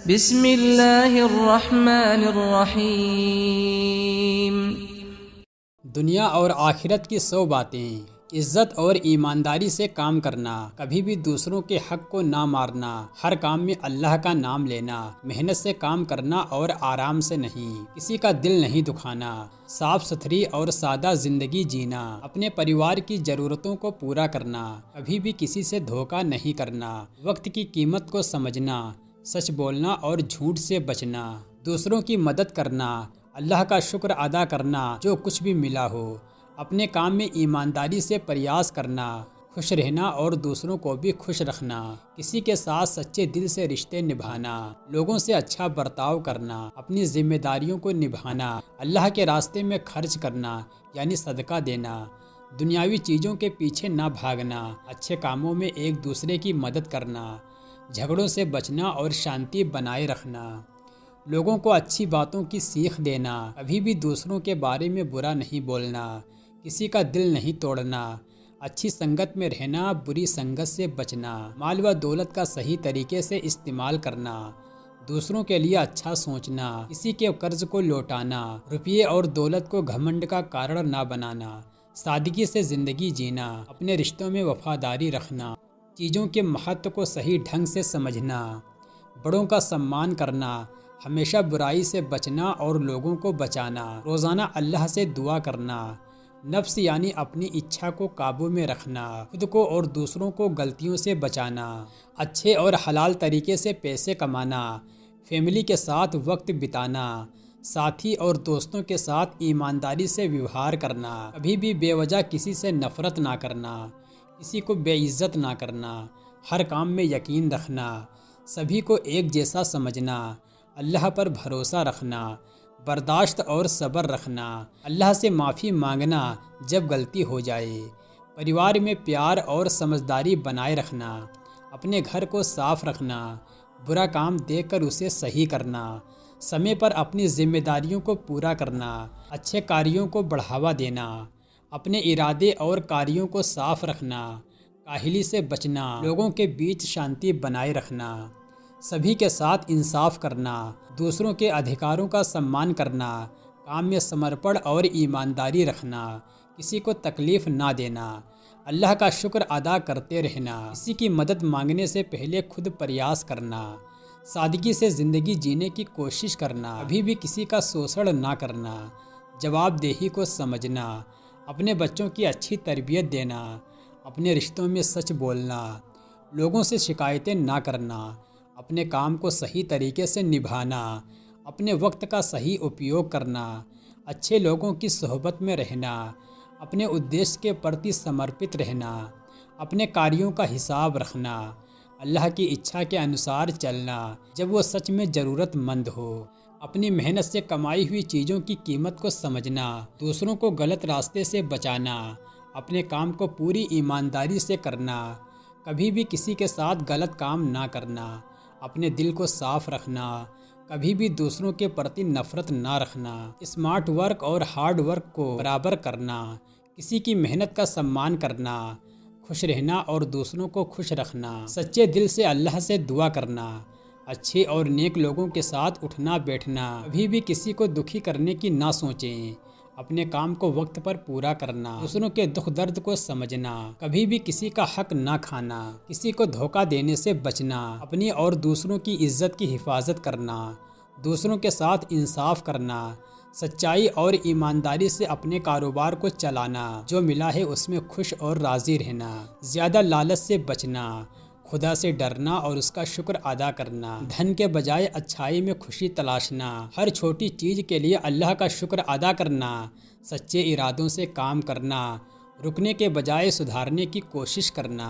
بسم اللہ الرحمن الرحیم۔ دنیا اور آخرت کی 100 باتیں۔ عزت اور ایمانداری سے کام کرنا، کبھی بھی دوسروں کے حق کو نہ مارنا، ہر کام میں اللہ کا نام لینا، محنت سے کام کرنا اور آرام سے نہیں، کسی کا دل نہیں دکھانا، صاف ستھری اور سادہ زندگی جینا، اپنے پریوار کی ضرورتوں کو پورا کرنا، کبھی بھی کسی سے دھوکہ نہیں کرنا، وقت کی قیمت کو سمجھنا، سچ بولنا اور جھوٹ سے بچنا، دوسروں کی مدد کرنا، اللہ کا شکر ادا کرنا جو کچھ بھی ملا ہو، اپنے کام میں ایمانداری سے پریاس کرنا، خوش رہنا اور دوسروں کو بھی خوش رکھنا، کسی کے ساتھ سچے دل سے رشتے نبھانا، لوگوں سے اچھا برتاؤ کرنا، اپنی ذمہ داریوں کو نبھانا، اللہ کے راستے میں خرچ کرنا یعنی صدقہ دینا، دنیاوی چیزوں کے پیچھے نہ بھاگنا، اچھے کاموں میں ایک دوسرے کی مدد کرنا، جھگڑوں سے بچنا اور شانتی بنائے رکھنا، لوگوں کو اچھی باتوں کی سیکھ دینا، کبھی بھی دوسروں کے بارے میں برا نہیں بولنا، کسی کا دل نہیں توڑنا، اچھی سنگت میں رہنا، بری سنگت سے بچنا، مال و دولت کا صحیح طریقے سے استعمال کرنا، دوسروں کے لیے اچھا سوچنا، کسی کے قرض کو لوٹانا، روپیے اور دولت کو گھمنڈ کا کارن نہ بنانا، سادگی سے زندگی جینا، اپنے رشتوں میں وفاداری رکھنا، چیزوں کے مہتو کو صحیح ڈھنگ سے سمجھنا، بڑوں کا سمان کرنا، ہمیشہ برائی سے بچنا اور لوگوں کو بچانا، روزانہ اللہ سے دعا کرنا، نفس یعنی اپنی اچھا کو قابو میں رکھنا، خود کو اور دوسروں کو غلطیوں سے بچانا، اچھے اور حلال طریقے سے پیسے کمانا، فیملی کے ساتھ وقت بتانا، ساتھی اور دوستوں کے ساتھ ایمانداری سے ویوہار کرنا، کبھی بھی بے وجہ کسی سے نفرت نہ کرنا، کسی کو بے عزت نہ کرنا، ہر کام میں یقین رکھنا، سبھی کو ایک جیسا سمجھنا، اللہ پر بھروسہ رکھنا، برداشت اور صبر رکھنا، اللہ سے معافی مانگنا جب غلطی ہو جائے، پریوار میں پیار اور سمجھداری بنائے رکھنا، اپنے گھر کو صاف رکھنا، برا کام دیکھ کر اسے صحیح کرنا، سمے پر اپنی ذمہ داریوں کو پورا کرنا، اچھے کاریوں کو بڑھاوا دینا، اپنے ارادے اور کاریوں کو صاف رکھنا، کاہلی سے بچنا، لوگوں کے بیچ شانتی بنائے رکھنا، سبھی کے ساتھ انصاف کرنا، دوسروں کے ادھیکاروں کا سمان کرنا، کام میں سمرپن اور ایمانداری رکھنا، کسی کو تکلیف نہ دینا، اللہ کا شکر ادا کرتے رہنا، کسی کی مدد مانگنے سے پہلے خود پریاس کرنا، سادگی سے زندگی جینے کی کوشش کرنا، کبھی بھی کسی کا شوشن نہ کرنا، جواب دہی کو سمجھنا، اپنے بچوں کی اچھی تربیت دینا، اپنے رشتوں میں سچ بولنا، لوگوں سے شکایتیں نہ کرنا، اپنے کام کو صحیح طریقے سے نبھانا، اپنے وقت کا صحیح اپیوگ کرنا، اچھے لوگوں کی صحبت میں رہنا، اپنے ادیش کے پرتی سمرپت رہنا، اپنے کاریوں کا حساب رکھنا، اللہ کی اچھا کے انوسار چلنا جب وہ سچ میں ضرورت مند ہو، اپنی محنت سے کمائی ہوئی چیزوں کی قیمت کو سمجھنا، دوسروں کو غلط راستے سے بچانا، اپنے کام کو پوری ایمانداری سے کرنا، کبھی بھی کسی کے ساتھ غلط کام نہ کرنا، اپنے دل کو صاف رکھنا، کبھی بھی دوسروں کے پرتی نفرت نہ رکھنا، اسمارٹ ورک اور ہارڈ ورک کو برابر کرنا، کسی کی محنت کا سمان کرنا، خوش رہنا اور دوسروں کو خوش رکھنا، سچے دل سے اللہ سے دعا کرنا، اچھے اور نیک لوگوں کے ساتھ اٹھنا بیٹھنا، کبھی بھی کسی کو دکھی کرنے کی نہ سوچیں، اپنے کام کو وقت پر پورا کرنا، دوسروں کے دکھ درد کو سمجھنا، کبھی بھی کسی کا حق نہ کھانا، کسی کو دھوکہ دینے سے بچنا، اپنی اور دوسروں کی عزت کی حفاظت کرنا، دوسروں کے ساتھ انصاف کرنا، سچائی اور ایمانداری سے اپنے کاروبار کو چلانا، جو ملا ہے اس میں خوش اور راضی رہنا، زیادہ لالچ سے بچنا، خدا سے ڈرنا اور اس کا شکر ادا کرنا، دھن کے بجائے اچھائی میں خوشی تلاشنا، ہر چھوٹی چیز کے لیے اللہ کا شکر ادا کرنا، سچے ارادوں سے کام کرنا، رکنے کے بجائے سدھارنے کی کوشش کرنا۔